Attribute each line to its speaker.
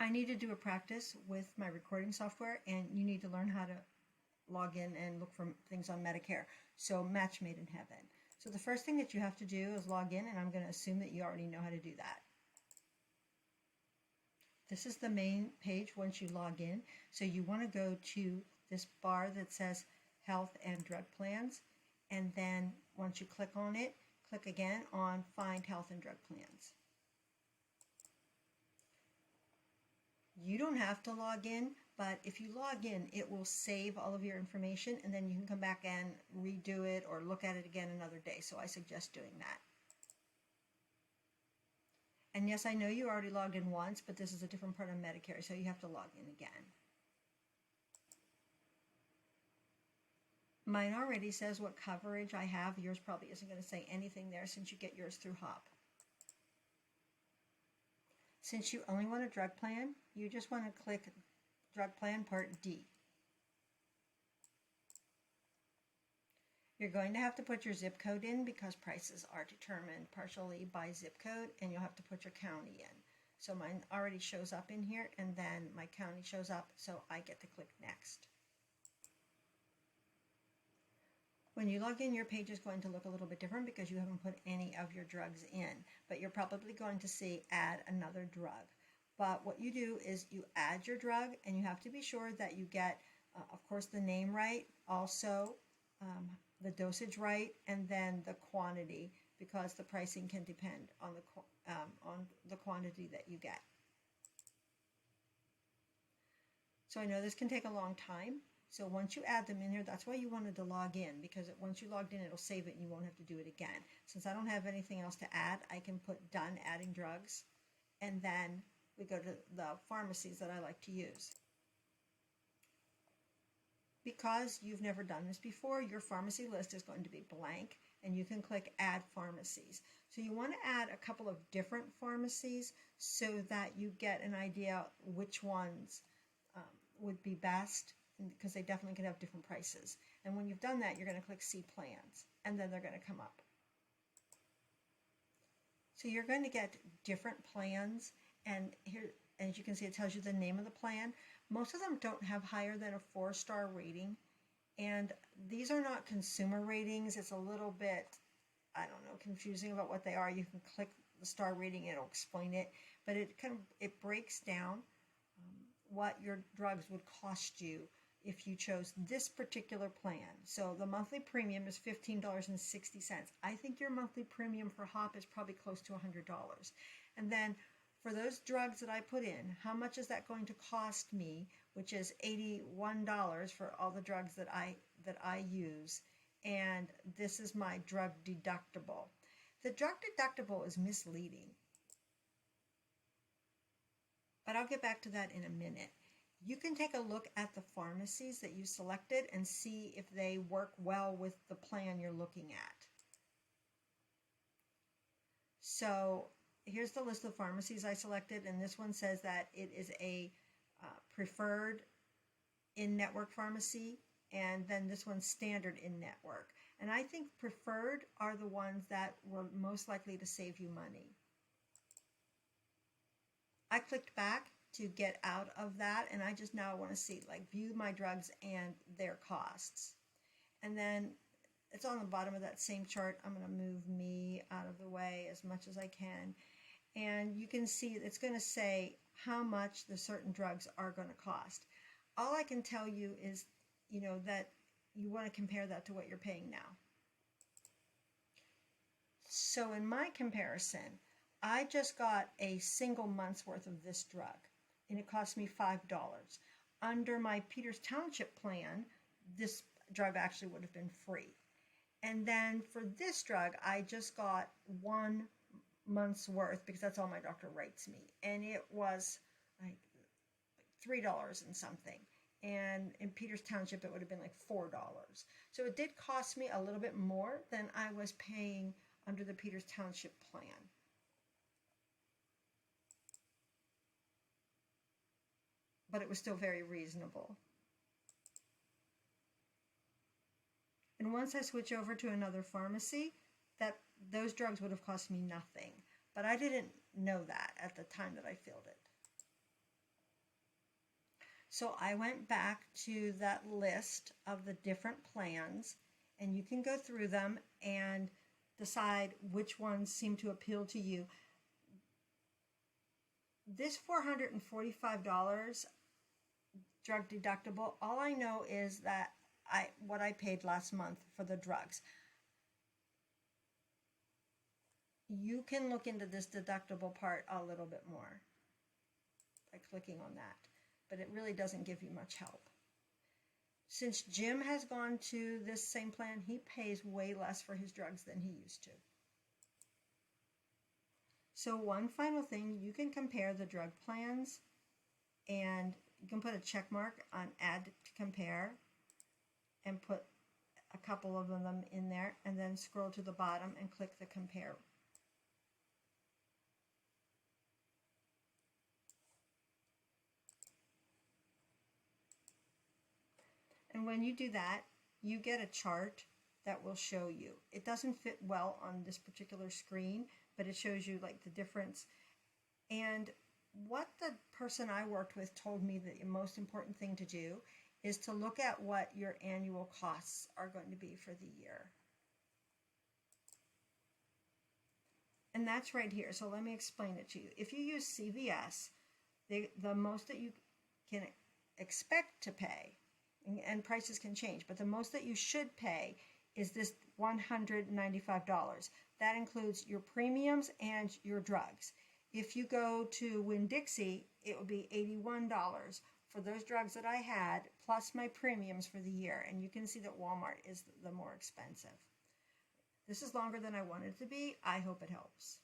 Speaker 1: I need to do a practice with my recording software, and you need to learn how to log in and look for things on Medicare. So match made in heaven. So the first thing that you have to do is log in, and I'm going to assume that you already know how to do that. This is the main page once you log in. So you want to go to this bar that says Health and Drug Plans, and then once you click on it, click again on Find Health and Drug Plans. You don't have to log in, but if you log in, it will save all of your information, and then you can come back and redo it or look at it again another day. So I suggest doing that. And yes, I know you already logged in once, but this is a different part of Medicare, so you have to log in again. Mine already says what coverage I have. Yours probably isn't going to say anything there since you get yours through HOP. Since you only want a drug plan, you just want to click Drug Plan Part D. You're going to have to put your zip code in because prices are determined partially by zip code, and you'll have to put your county in. So mine already shows up in here, and then my county shows up, so I get to click Next. When you log in, your page is going to look a little bit different because you haven't put any of your drugs in, but you're probably going to see add another drug. But what you do is you add your drug, and you have to be sure that you get, of course, the name right, also the dosage right, and then the quantity, because the pricing can depend on the quantity that you get. So I know this can take a long time. So once you add them in here, that's why you wanted to log in, because once you logged in, it'll save it and you won't have to do it again. Since I don't have anything else to add, I can put done adding drugs, and then we go to the pharmacies that I like to use. Because you've never done this before, your pharmacy list is going to be blank, and you can click Add Pharmacies. So you want to add a couple of different pharmacies so that you get an idea which ones would be best, because they definitely can have different prices. And when you've done that, you're going to click See Plans, and then they're going to come up. So you're going to get different plans, and here, as you can see, it tells you the name of the plan. Most of them don't have higher than a 4-star rating, and these are not consumer ratings. It's a little bit, I don't know, confusing about what they are. You can click the star rating, it'll explain it, but it breaks down what your drugs would cost you if you chose this particular plan. So the monthly premium is $15.60. I think your monthly premium for HOP is probably close to $100. And then for those drugs that I put in, how much is that going to cost me, which is $81 for all the drugs that I use, and this is my drug deductible. The drug deductible is misleading, but I'll get back to that in a minute. You can take a look at the pharmacies that you selected and see if they work well with the plan you're looking at. So here's the list of pharmacies I selected, and this one says that it is a preferred in-network pharmacy, and then this one's standard in-network. And I think preferred are the ones that were most likely to save you money. I clicked back to get out of that, and I just now want to see, like, view my drugs and their costs. And then it's on the bottom of that same chart. I'm going to move me out of the way as much as I can. And you can see it's going to say how much the certain drugs are going to cost. All I can tell you is, that you want to compare that to what you're paying now. So in my comparison, I just got a single month's worth of this drug, and it cost me $5. Under my Peters Township plan, this drug actually would have been free. And then for this drug, I just got 1 month's worth because that's all my doctor writes me. And it was like $3 and something. And in Peters Township, it would have been like $4. So it did cost me a little bit more than I was paying under the Peters Township plan. But it was still very reasonable. And once I switch over to another pharmacy, those drugs would have cost me nothing. But I didn't know that at the time that I filled it. So I went back to that list of the different plans, and you can go through them and decide which ones seem to appeal to you. This $445 drug deductible, all I know is that what I paid last month for the drugs. You can look into this deductible part a little bit more by clicking on that, but it really doesn't give you much help. Since Jim has gone to this same plan, he pays way less for his drugs than he used to. So one final thing, you can compare the drug plans, and you can put a check mark on add to compare and put a couple of them in there, and then scroll to the bottom and click the compare. And when you do that, you get a chart that will show you. It doesn't fit well on this particular screen, but it shows you like the difference. And what the person I worked with told me that the most important thing to do is to look at what your annual costs are going to be for the year. And that's right here. So let me explain it to you. If you use CVS, the most that you can expect to pay, and prices can change, but the most that you should pay is this $195. That includes your premiums and your drugs. If you go to Winn-Dixie, it would be $81 for those drugs that I had, plus my premiums for the year. And you can see that Walmart is the more expensive. This is longer than I wanted it to be. I hope it helps.